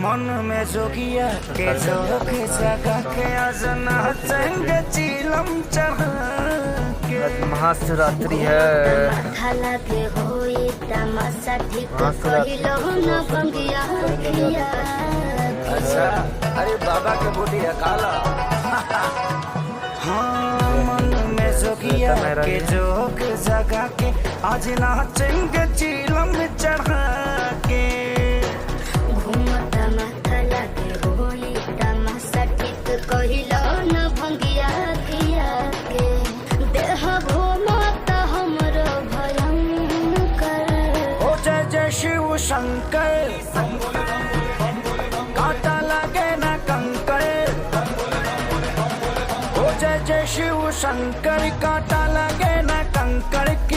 मन में जोगिया के जोख जगा के आज नाचेंगे चीलम चढ़ा के। महाशिवरात्रि है। लगे होई तमाशा ठीक कहिलो न बंगिया किया। अच्छा, अरे बाबा के बूढ़ी है काला। हाँ, मन में जोगिया के जोख जगा के आज नाचेंगे चीलम चढ़ा के। घूमता माथा लगे होई तमाशा ठीक कहिलो न बंगिया किया के। देह घूमता हमरो भयंकर। ओ जय जय शिव शंकर, कांटा लगे न कंकर। ओ जय जय शिव शंकर, कांटा लगे न कंकर की